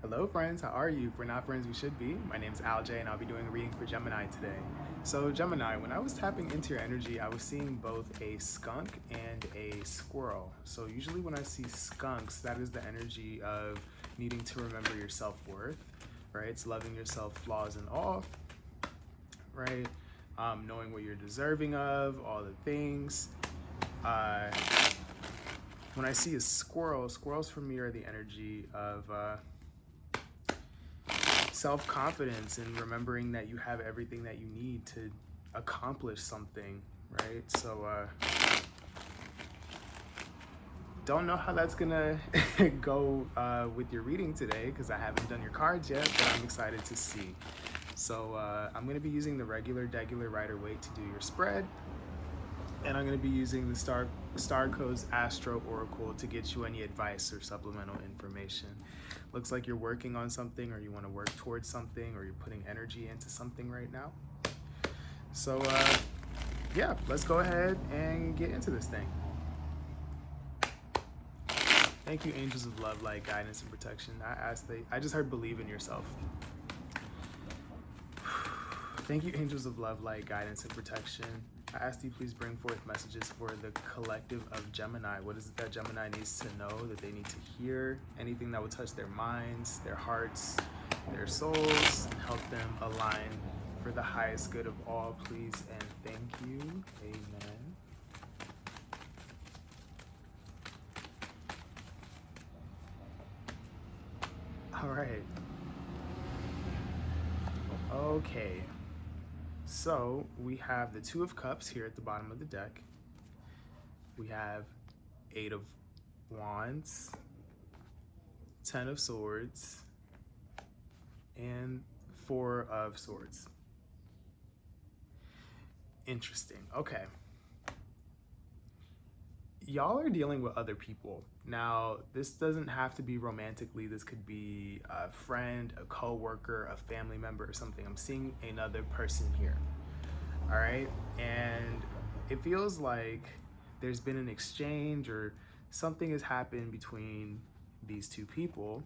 Hello friends, how are you? If we're not friends, we should be. My name is AlJ and I'll be doing a reading for Gemini today. So Gemini, when I was tapping into your energy, I was seeing both a skunk and a squirrel. So usually when I see skunks, that is the energy of needing to remember your self-worth, right? It's loving yourself, flaws and all, right? Knowing what you're deserving of, all the things. Uh, when I see a squirrel, squirrels for me are the energy of self-confidence and remembering that you have everything that you need to accomplish something, right? So don't know how that's gonna go with your reading today because I haven't done your cards yet, but I'm excited to see. So I'm gonna be using the regular Rider-Waite to do your spread, and I'm going to be using the Star Codes Astro Oracle to get you any advice or supplemental information. Looks like you're working on something, or you want to work towards something, or you're putting energy into something right now. So yeah, let's go ahead and get into this thing. Thank you, angels of love, light, guidance, and protection. I just heard believe in yourself. Thank you, angels of love, light, guidance, and protection. I ask you please bring forth messages for the collective of Gemini. What is it that Gemini needs to know, that they need to hear? Anything that will touch their minds, their hearts, their souls, and help them align for the highest good of all, please and thank you. Amen. All right. Okay. So we have the Two of Cups here at the bottom of the deck. We have Eight of Wands, Ten of Swords, and Four of Swords. Interesting. Okay. Y'all are dealing with other people. Now, this doesn't have to be romantically. This could be a friend, a co-worker, a family member, or something. I'm seeing another person here. All right. And it feels like there's been an exchange or something has happened between these two people,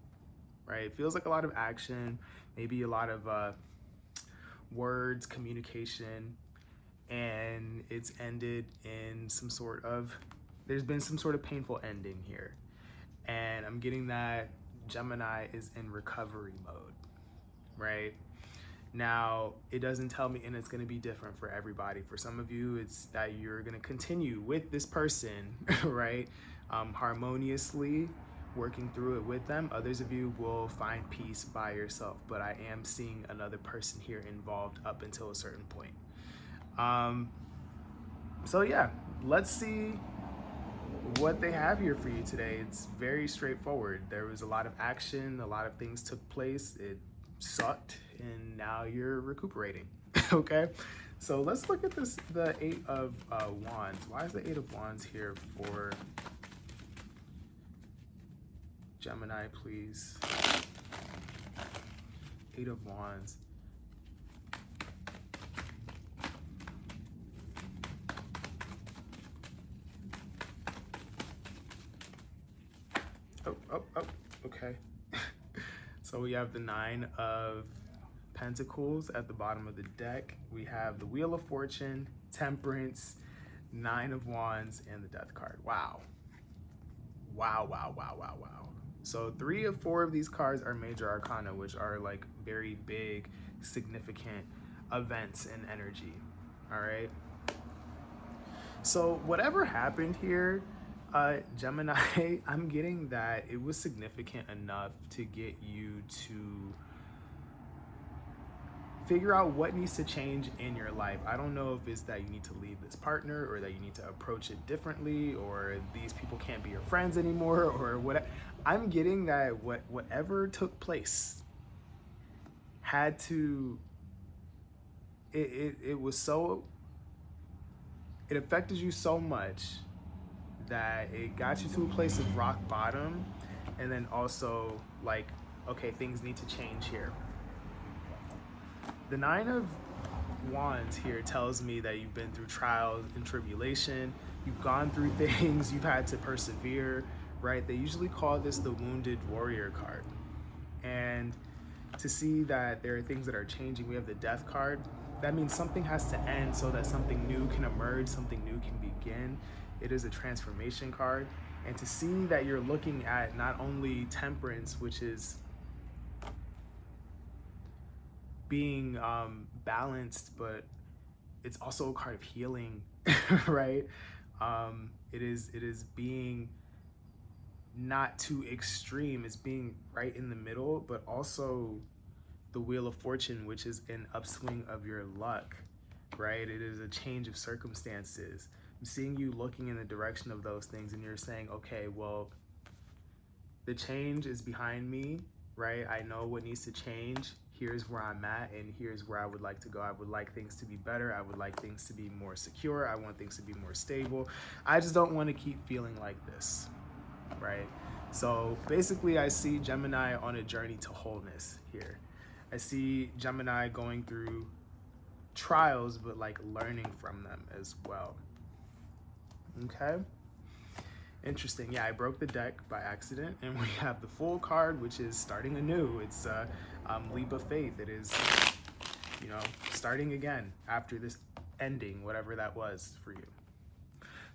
right? It feels like a lot of action, maybe a lot of words, communication, and it's ended in there's been some sort of painful ending here. And I'm getting that Gemini is in recovery mode, right? Now, it doesn't tell me, and it's going to be different for everybody. For some of you, it's that you're going to continue with this person, right? Harmoniously working through it with them. Others of you will find peace by yourself, but I am seeing another person here involved up until a certain point. So yeah, let's see what they have here for you today. It's very straightforward. There was a lot of action, a lot of things took place. It sucked, and now you're recuperating. Okay, so let's look at the Eight of Wands. Why is the Eight of Wands here for Gemini, please? Eight of Wands. Oh, okay. So we have the Nine of Pentacles at the bottom of the deck. We have the Wheel of Fortune, Temperance, Nine of Wands, and the Death card. Wow. Wow, wow, wow, wow, wow. So 3 of 4 of these cards are major arcana, which are like very big, significant events and energy. All right. So whatever happened here, Gemini, I'm getting that it was significant enough to get you to figure out what needs to change in your life. I don't know if it's that you need to leave this partner, or that you need to approach it differently, or these people can't be your friends anymore, or what. I'm getting that whatever took place had to, it was so, it affected you so much that it got you to a place of rock bottom, and then also like, okay, things need to change here. The Nine of Wands here tells me that you've been through trials and tribulation, you've gone through things, you've had to persevere, right? They usually call this the Wounded Warrior card. And to see that there are things that are changing, we have the death card. That means something has to end so that something new can emerge, something new can begin. It is a transformation card. And to see that you're looking at not only temperance, which is being balanced, but it's also a card of healing, right? It is being not too extreme, it's being right in the middle, but also the Wheel of Fortune, which is an upswing of your luck, right? It is a change of circumstances. I'm seeing you looking in the direction of those things, and you're saying, okay, well, the change is behind me, right? I know what needs to change. Here's where I'm at, and here's where I would like to go. I would like things to be better. I would like things to be more secure. I want things to be more stable. I just don't want to keep feeling like this, right? So basically, I see Gemini on a journey to wholeness here. I see Gemini going through trials, but like learning from them as well. Okay. Interesting. Yeah, I broke the deck by accident, and we have the Fool card, which is starting anew. It's a leap of faith. It is, starting again after this ending, whatever that was for you.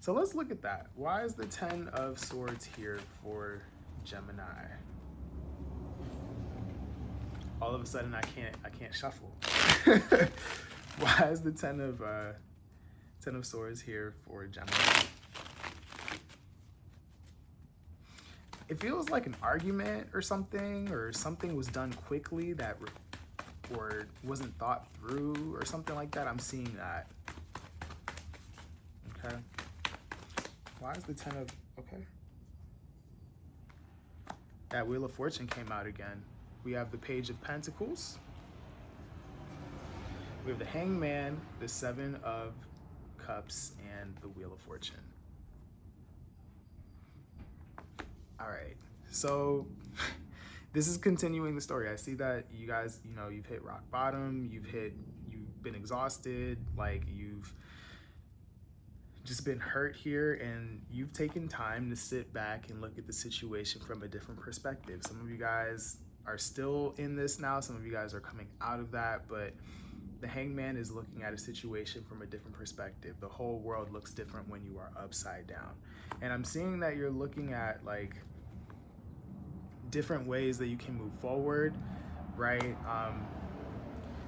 So let's look at that. Why is the 10 of Swords here for Gemini? All of a sudden, I can't shuffle. Why is the 10 of Swords here for Gemini? It feels like an argument or something was done quickly or wasn't thought through or something like that. I'm seeing that. Okay. Why is the 10 of, okay. That Wheel of Fortune came out again. We have the Page of Pentacles. We have the Hangman, the 7 of Cups, and the Wheel of Fortune. All right, so this is continuing the story. I see that you guys, you've hit rock bottom, you've been exhausted, like you've just been hurt here, and you've taken time to sit back and look at the situation from a different perspective. Some of you guys are still in this now, some of you guys are coming out of that, but the Hangman is looking at a situation from a different perspective. The whole world looks different when you are upside down. And I'm seeing that you're looking at like different ways that you can move forward, right?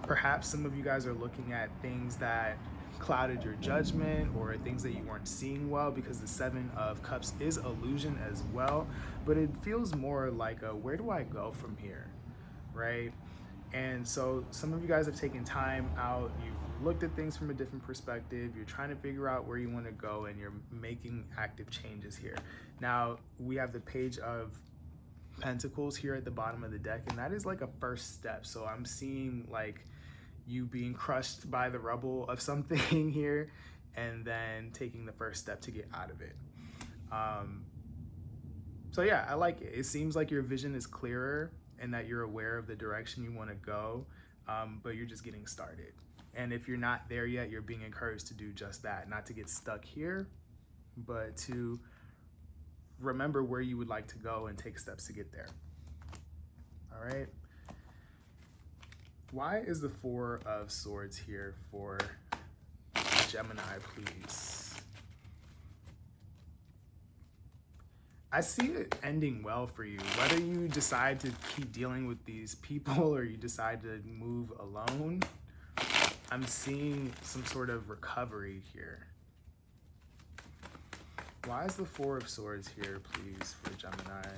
Perhaps some of you guys are looking at things that clouded your judgment or things that you weren't seeing well, because the 7 of Cups is illusion as well, but it feels more like where do I go from here, right? And so some of you guys have taken time out, you've looked at things from a different perspective, you're trying to figure out where you want to go, and you're making active changes here. Now, we have the Page of Pentacles here at the bottom of the deck, and that is like a first step. So I'm seeing like you being crushed by the rubble of something here, and then taking the first step to get out of it. So yeah, I like it. It seems like your vision is clearer and that you're aware of the direction you want to go, but you're just getting started. And if you're not there yet, you're being encouraged to do just that, not to get stuck here, but to remember where you would like to go and take steps to get there. All right. Why is the 4 of Swords here for Gemini, please? I see it ending well for you. Whether you decide to keep dealing with these people or you decide to move alone, I'm seeing some sort of recovery here. Why is the 4 of Swords here, please, for Gemini?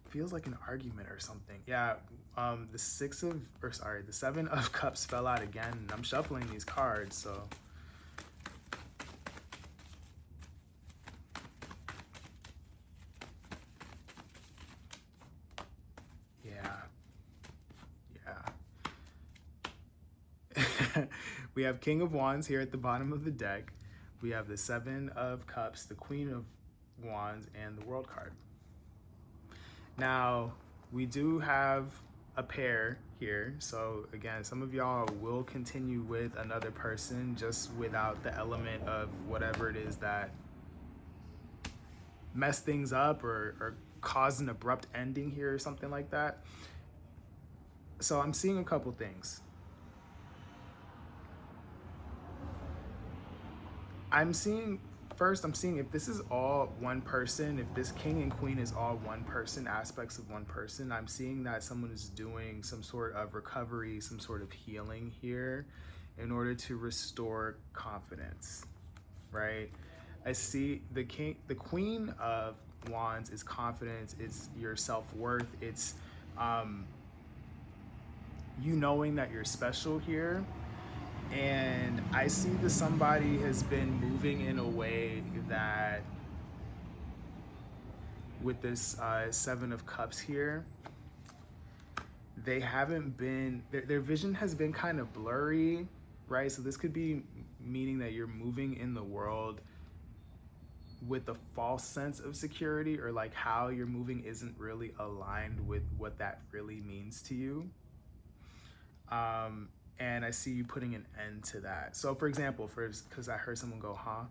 Feels like an argument or something. Yeah, the 7 of Cups fell out again, and I'm shuffling these cards, so. We have King of Wands here at the bottom of the deck. We have the 7 of Cups, the Queen of Wands, and the World card. Now, we do have a pair here. So again, some of y'all will continue with another person just without the element of whatever it is that mess things up or cause an abrupt ending here or something like that. So I'm seeing a couple things. I'm seeing if this is all one person, if this king and queen is all one person, aspects of one person, I'm seeing that someone is doing some sort of recovery, some sort of healing here in order to restore confidence, right? I see the queen of wands is confidence, it's your self-worth, it's you knowing that you're special here. And I see that somebody has been moving in a way that with this Seven of Cups here, they haven't been, their vision has been kind of blurry, right? So this could be meaning that you're moving in the world with a false sense of security, or like how you're moving isn't really aligned with what that really means to you. And I see you putting an end to that. So for example, because I heard someone go, huh?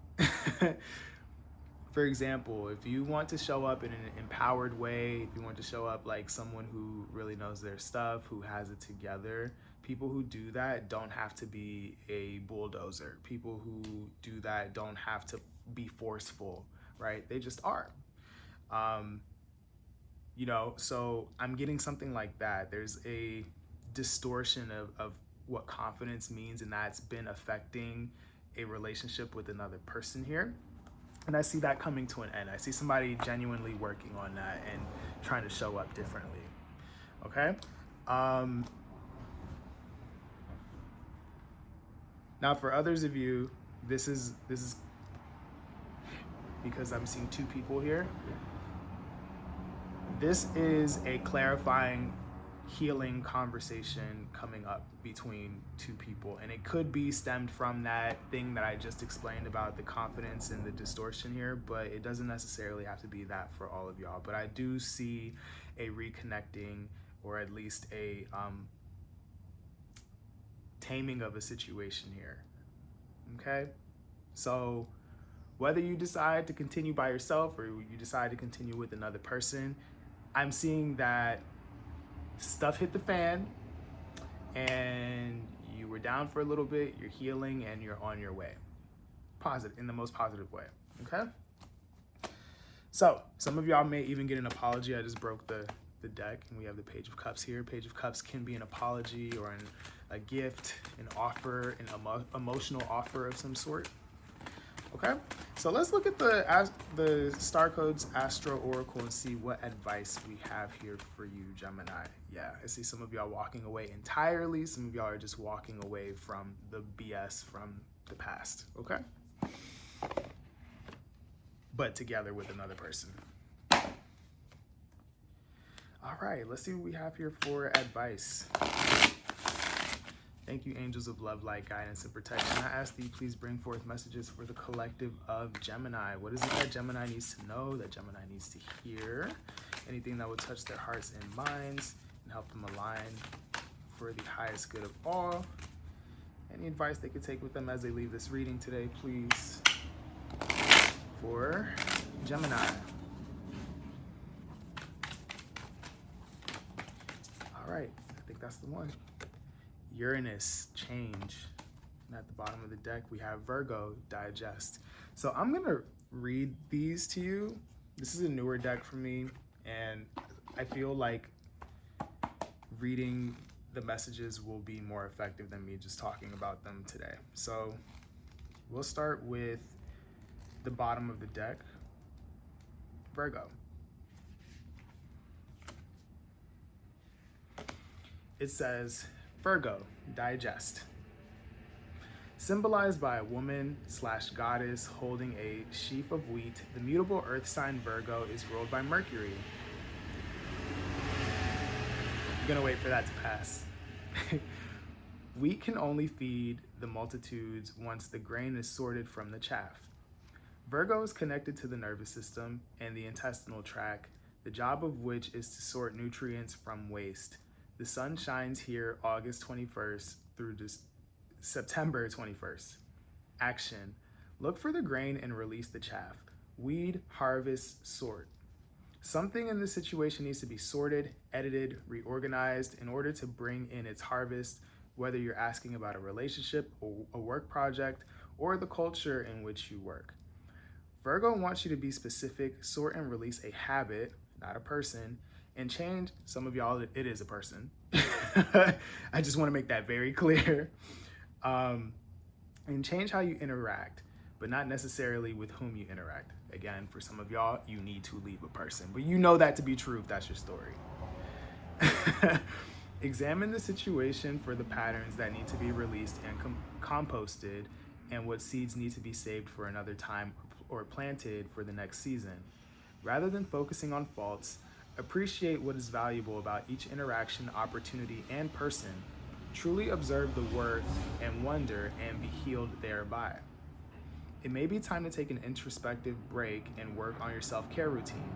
For example, if you want to show up in an empowered way, if you want to show up like someone who really knows their stuff, who has it together, people who do that don't have to be a bulldozer. People who do that don't have to be forceful, right? They just are. So I'm getting something like that. There's a distortion of what confidence means, and that's been affecting a relationship with another person here. And I see that coming to an end. I see somebody genuinely working on that and trying to show up differently. Okay? Now for others of you, this is because I'm seeing two people here. This is a clarifying, healing conversation coming up between two people, and it could be stemmed from that thing that I just explained about the confidence and the distortion here, but it doesn't necessarily have to be that for all of y'all. But I do see a reconnecting, or at least a taming of a situation here. Okay, so whether you decide to continue by yourself or you decide to continue with another person, I'm seeing that stuff hit the fan and you were down for a little bit, you're healing, and you're on your way. Positive, in the most positive way, okay? So some of y'all may even get an apology. I just broke the deck and we have the Page of Cups here. Page of Cups can be an apology or a gift, an offer, an emotional offer of some sort. Okay, so let's look at the Star Codes Astro Oracle and see what advice we have here for you, Gemini. Yeah, I see some of y'all walking away entirely. Some of y'all are just walking away from the BS from the past, okay? But together with another person. All right, let's see what we have here for advice. Thank you, angels of love, light, guidance, and protection. I ask that you please bring forth messages for the collective of Gemini. What is it that Gemini needs to know, that Gemini needs to hear? Anything that will touch their hearts and minds and help them align for the highest good of all. Any advice they could take with them as they leave this reading today, please, for Gemini. All right, I think that's the one. Uranus, change. And at the bottom of the deck, we have Virgo, digest. So I'm gonna read these to you. This is a newer deck for me, and I feel like reading the messages will be more effective than me just talking about them today. So we'll start with the bottom of the deck, Virgo. It says, Virgo, digest. Symbolized by a woman/goddess holding a sheaf of wheat, the mutable earth sign Virgo is ruled by Mercury. I'm gonna wait for that to pass. Wheat can only feed the multitudes once the grain is sorted from the chaff. Virgo is connected to the nervous system and the intestinal tract, the job of which is to sort nutrients from waste. The sun shines here August 21st through September 21st. Action. Look for the grain and release the chaff. Weed, harvest, sort. Something in this situation needs to be sorted, edited, reorganized in order to bring in its harvest, whether you're asking about a relationship, or a work project, or the culture in which you work. Virgo wants you to be specific, sort and release a habit, not a person, and change. Some of y'all, it is a person. I just want to make that very clear. And change how you interact, but not necessarily with whom you interact. Again, for some of y'all, you need to leave a person, but you know that to be true if that's your story. Examine the situation for the patterns that need to be released and composted, and what seeds need to be saved for another time or planted for the next season. Rather than focusing on faults, appreciate what is valuable about each interaction, opportunity, and person. Truly observe the worth and wonder and be healed thereby. It may be time to take an introspective break and work on your self-care routine.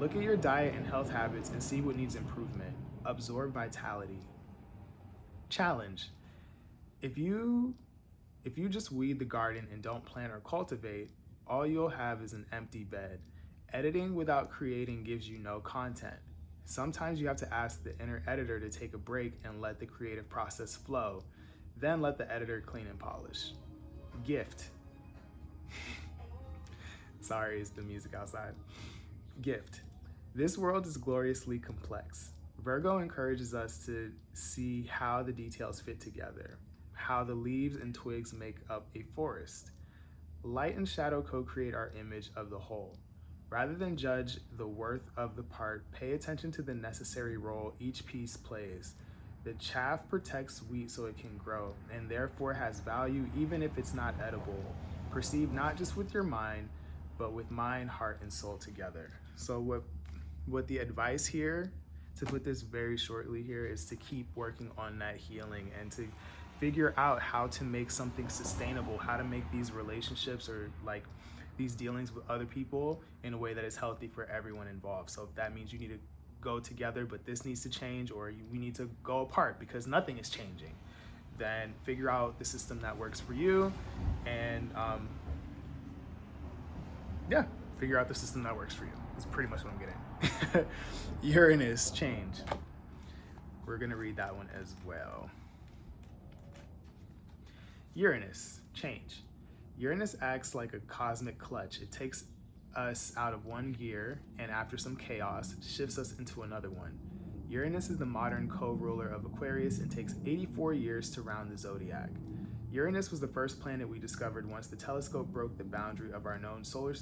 Look at your diet and health habits and see what needs improvement. Absorb vitality. Challenge. If you just weed the garden and don't plant or cultivate, all you'll have is an empty bed. Editing without creating gives you no content. Sometimes you have to ask the inner editor to take a break and let the creative process flow. Then let the editor clean and polish. Gift. Sorry, it's the music outside. Gift. This world is gloriously complex. Virgo encourages us to see how the details fit together, how the leaves and twigs make up a forest. Light and shadow co-create our image of the whole. Rather than judge the worth of the part, pay attention to the necessary role each piece plays. The chaff protects wheat so it can grow, and therefore has value even if it's not edible. Perceive not just with your mind, but with mind, heart, and soul together. So what the advice here, to put this very shortly here, is to keep working on that healing and to figure out how to make something sustainable, how to make these relationships or like these dealings with other people in a way that is healthy for everyone involved. So if that means you need to go together, but this needs to change, or we need to go apart because nothing is changing, then figure out the system that works for you and figure out the system that works for you. That's pretty much what I'm getting. Uranus, change. We're gonna read that one as well. Uranus, change. Uranus acts like a cosmic clutch. It takes us out of one gear and after some chaos, shifts us into another one. Uranus is the modern co-ruler of Aquarius and takes 84 years to round the zodiac. Uranus was the first planet we discovered once the telescope broke the boundary of our known solar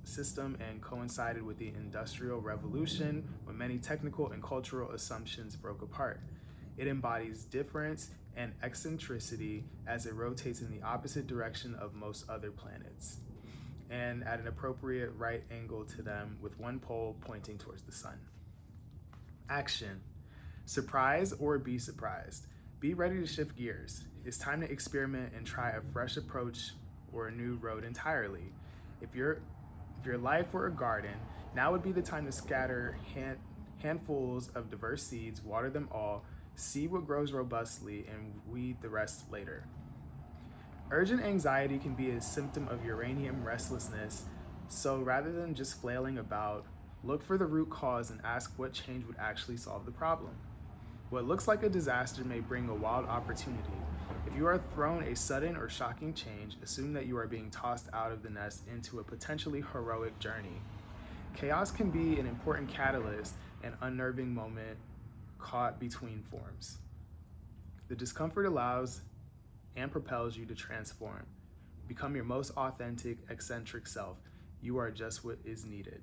system and coincided with the Industrial Revolution, when many technical and cultural assumptions broke apart. It embodies difference and eccentricity as it rotates in the opposite direction of most other planets, and at an appropriate right angle to them, with one pole pointing towards the sun. Action. Surprise or be surprised. Be ready to shift gears. It's time to experiment and try a fresh approach or a new road entirely. If your life were a garden, now would be the time to scatter handfuls of diverse seeds, water them all, see what grows robustly, and weed the rest later. Urgent anxiety can be a symptom of uranium restlessness, so rather than just flailing about, look for the root cause and ask what change would actually solve the problem. What looks like a disaster may bring a wild opportunity. If you are thrown a sudden or shocking change, assume that you are being tossed out of the nest into a potentially heroic journey. Chaos can be an important catalyst, an unnerving moment caught between forms. The discomfort allows and propels you to transform. Become your most authentic, eccentric self. You are just what is needed.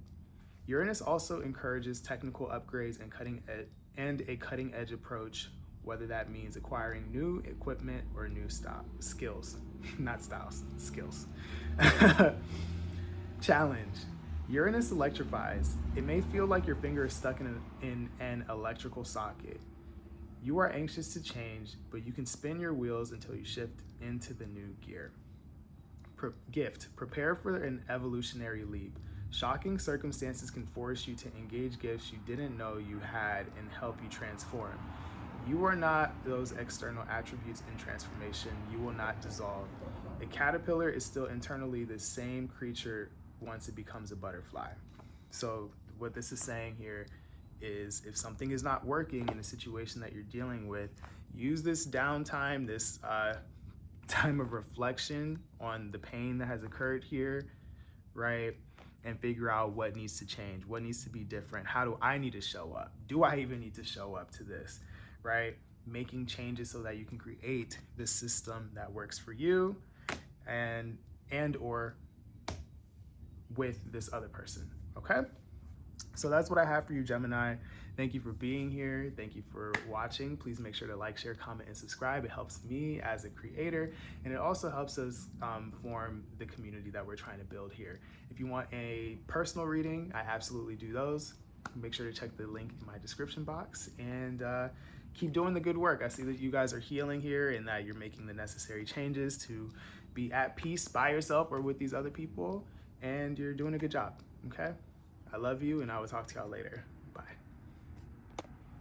Uranus also encourages technical upgrades and a cutting-edge approach, whether that means acquiring new equipment or new skills. Not styles, skills. Challenge. Uranus electrifies. It may feel like your finger is stuck in an electrical socket. You are anxious to change, but you can spin your wheels until you shift into the new gear. Gift. Prepare for an evolutionary leap. Shocking circumstances can force you to engage gifts you didn't know you had and help you transform. You are not those external attributes in transformation. You will not dissolve. A caterpillar is still internally the same creature once it becomes a butterfly. So what this is saying here is if something is not working in a situation that you're dealing with, use this downtime, this time of reflection on the pain that has occurred here, right? And figure out what needs to change, what needs to be different. How do I need to show up? Do I even need to show up to this, right? Making changes so that you can create this system that works for you and or with this other person, okay? So that's what I have for you, Gemini. Thank you for being here. Thank you for watching. Please make sure to like, share, comment, and subscribe. It helps me as a creator, and it also helps us form the community that we're trying to build here. If you want a personal reading, I absolutely do those. Make sure to check the link in my description box, and keep doing the good work. I see that you guys are healing here and that you're making the necessary changes to be at peace by yourself or with these other people, and you're doing a good job, okay? I love you, and I will talk to y'all later.